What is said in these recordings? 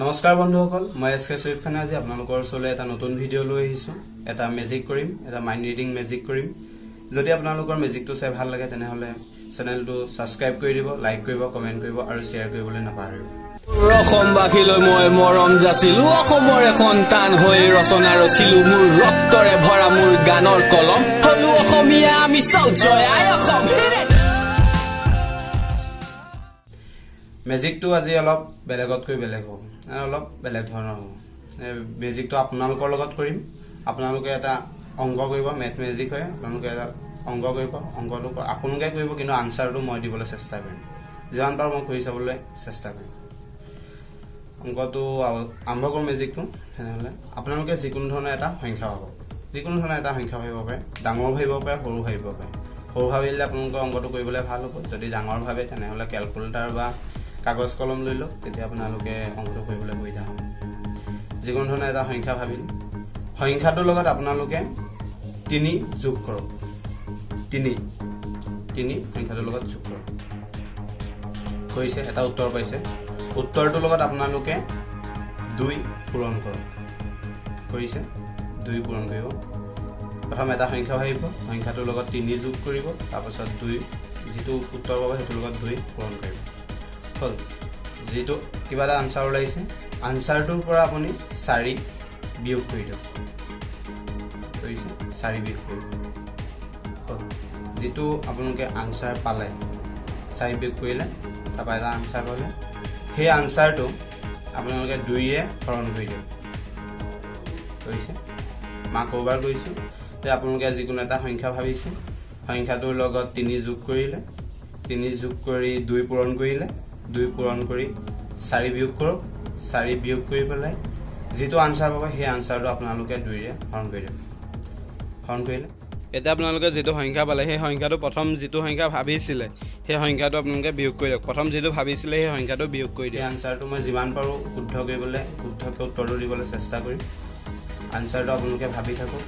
নমস্কাৰ বন্ধুসকল, মই এছ কে সুইফ খানে আজি আপোনালোকৰ ওচৰলৈ এটা নতুন ভিডিঅ' লৈ আহিছোঁ। এটা মেজিক কৰিম, এটা মাইণ্ড ৰিডিং মেজিক কৰিম। যদি আপোনালোকৰ মেজিকটো চাই ভাল লাগে তেনেহ'লে চেনেলটো ছাবস্ক্ৰাইব কৰি দিব, লাইক কৰিব, কমেণ্ট কৰিব আৰু শ্বেয়াৰ কৰিবলৈ নাপাহৰিব। অসমবাসীলৈ মই মৰম যাচিলো, অসমৰ এখন টান হৈ ৰচনা ৰচিলো, মোৰ ৰক্তৰে ভৰা মোৰ গানৰ কলম, হলো অসমীয়া আমি চৌ জয় আই অসম। মেজিকটো আজি অলপ বেলেগতকৈ বেলেগ হ'ব, অলপ বেলেগ ধৰণৰ হ'ব। মেজিকটো আপোনালোকৰ লগত কৰিম। আপোনালোকে এটা অংক কৰিব, মেথ মেজিক হয়। আপোনালোকে এটা অংক কৰিব, অংকটো আপোনালোকে কৰিব, কিন্তু আনচাৰটো মই দিবলৈ চেষ্টা কৰিম। যিমান পাৰোঁ মই কৰি চাবলৈ চেষ্টা কৰিম। অংকটো আৰম্ভ কৰোঁ মেজিকটো। তেনেহ'লে আপোনালোকে যিকোনো ধৰণৰ এটা সংখ্যা পাব, যিকোনো ধৰণৰ এটা সংখ্যা ভাবিব পাৰে। ডাঙৰ ভাবিব পাৰে, সৰু ভাবিব পাৰে। সৰু ভাবিলে আপোনালোকৰ অংকটো কৰিবলৈ ভাল হ'ব। যদি ডাঙৰ ভাবে তেনেহ'লে কেলকুলেটাৰ বা কাগজ কলম লৈ লওক, তেতিয়া আপোনালোকে অংকটো কৰিবলৈ সুবিধা হ'ব। যিকোনো ধৰণৰ এটা সংখ্যা ভাবিল, সংখ্যাটোৰ লগত আপোনালোকে 3 যোগ কৰক। 3 সংখ্যাটোৰ লগত যোগ কৰক। কৰিছে, এটা উত্তৰ পাইছে। উত্তৰটোৰ লগত আপোনালোকে 2 পূৰণ কৰক। কৰিছে, 2 পূৰণ কৰিব। প্ৰথম এটা সংখ্যা ভাবিব, সংখ্যাটোৰ লগত 3 যোগ কৰিব, তাৰপাছত 2 যিটো উত্তৰ পাব সেইটোৰ লগত 2 পূৰণ কৰিব। হ'ল, যিটো কিবা এটা আনচাৰ ওলাইছে, আনচাৰটোৰ পৰা আপুনি 4 বিয়োগ কৰি দিয়ক। কৰিছে, 4 বিয়োগ কৰিব। হ'ল, যিটো আপোনালোকে আনচাৰ পালে, 4 বিয়োগ কৰিলে, তাৰপৰা এটা আনচাৰ পালে, সেই আনচাৰটো আপোনালোকে 2ৰে হৰণ কৰি দিয়ক। কৰিছে, ক'ৰবাৰ কৰিছোঁ যে আপোনালোকে যিকোনো এটা সংখ্যা ভাবিছে, সংখ্যাটোৰ লগত 3 যোগ কৰিলে, 3 যোগ কৰি 2 পূৰণ কৰিলে, 2 পূৰণ কৰি 4 বিয়োগ কৰক। 4 বিয়োগ কৰি পেলাই যিটো আনচাৰ পাব সেই আনচাৰটো আপোনালোকে 2ৰে হৰণ কৰি দিয়ক। হৰণ কৰিলে, এতিয়া আপোনালোকে যিটো সংখ্যা পালে সেই সংখ্যাটো প্ৰথম যিটো সংখ্যা ভাবিছিলে সেই সংখ্যাটো আপোনালোকে বিয়োগ কৰি দিয়ক। প্ৰথম যিটো ভাবিছিলে সেই সংখ্যাটো বিয়োগ কৰি দিয়ক। সেই আনচাৰটো মই যিমান পাৰোঁ শুদ্ধকৈ উত্তৰটো দিবলৈ চেষ্টা কৰিম। আনচাৰটো আপোনালোকে ভাবি থাকক।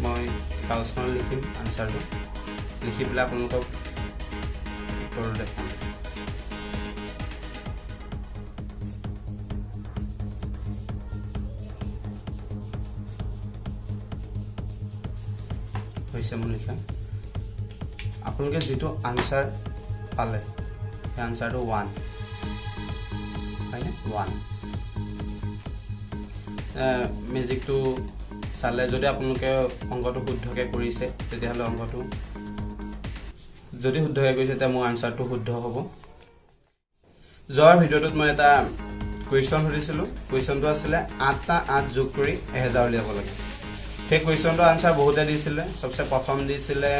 মই কাগজখনত লিখিম আনচাৰটো, লিখি পেলাই আপোনালোকক উত্তৰটো দেখাম। হৈছে মোৰ লিখা। আপোনালোকে যিটো আনচাৰ পালে সেই আনচাৰটো 1 হয়নে? 1 মেজিকটো চালে যদি আপোনালোকে অংকটো শুদ্ধকৈ কৰিছে তেতিয়াহ'লে অংকটো যদি শুদ্ধকৈ কৰিছে তেতিয়া মোৰ আনচাৰটো শুদ্ধ হ'ব। যোৱাৰ ভিডিঅ'টোত মই এটা কুৱেশ্যন সুধিছিলোঁ। কুৱেশ্যনটো আছিলে 8টা 8 যোগ কৰি 1000 উলিয়াব লাগে। সেই কুৱেশ্যনটো আনচাৰ বহুতে দিছিলে। চবচে প্ৰথম দিছিলে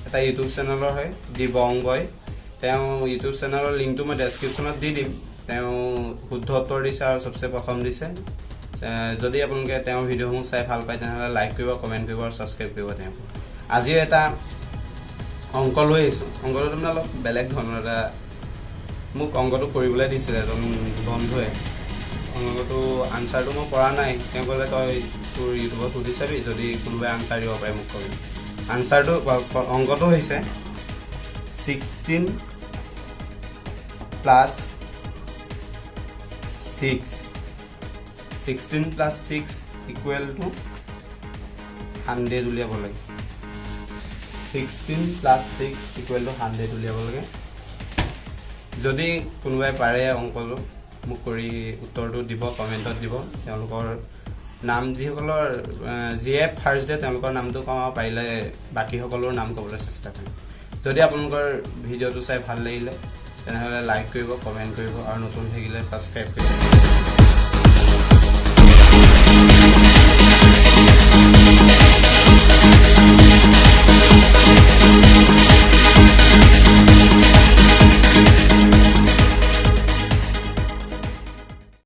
এটা ইউটিউব চেনেলৰ হয়, দিবংগই। তেওঁ ইউটিউব চেনেলৰ লিংকটো মই ডেছক্ৰিপশ্যনত দি দিম। তেওঁ শুদ্ধ উত্তৰ দিছে আৰু চবচে প্ৰথম দিছে। যদি আপোনালোকে তেওঁৰ ভিডিঅ'সমূহ চাই ভাল পায় তেনেহ'লে লাইক কৰিব, কমেণ্ট কৰিব আৰু ছাবস্ক্ৰাইব কৰিব তেওঁক। আজিও এটা অংক লৈ আহিছোঁ। অংকটো তাৰমানে অলপ বেলেগ ধৰণৰ এটা মোক অংকটো কৰিবলৈ দিছিলে এজন বন্ধুৱে। অংকটো আনচাৰটো মই কৰা নাই। তেওঁ ক'লে তই তোৰ ইউটিউবত সুধি চাবি, যদি কোনোবাই আনচাৰ দিব পাৰে মোক ক'বি। আনচাৰটো অংকটো হৈছে 16 + 6 16 + 6 = 100 উলিয়াব লাগে। 16 + 6 = 100 উলিয়াব লাগে। যদি কোনোবাই পাৰে অংকটো মোক কৰি উত্তৰটো দিব, কমেণ্টত দিব। তেওঁলোকৰ নাম যিয়ে ফাৰ্ষ্ট দিয়ে তেওঁলোকৰ নামটো কম, আৰু পাৰিলে বাকীসকলৰ নাম ক'বলৈ চেষ্টা কৰিম। যদি আপোনালোকৰ ভিডিঅ'টো চাই ভাল লাগিলে তেনেহ'লে লাইক কৰিব, কমেণ্ট কৰিব আৰু নতুন থাকিলে ছাবস্ক্ৰাইব কৰিব।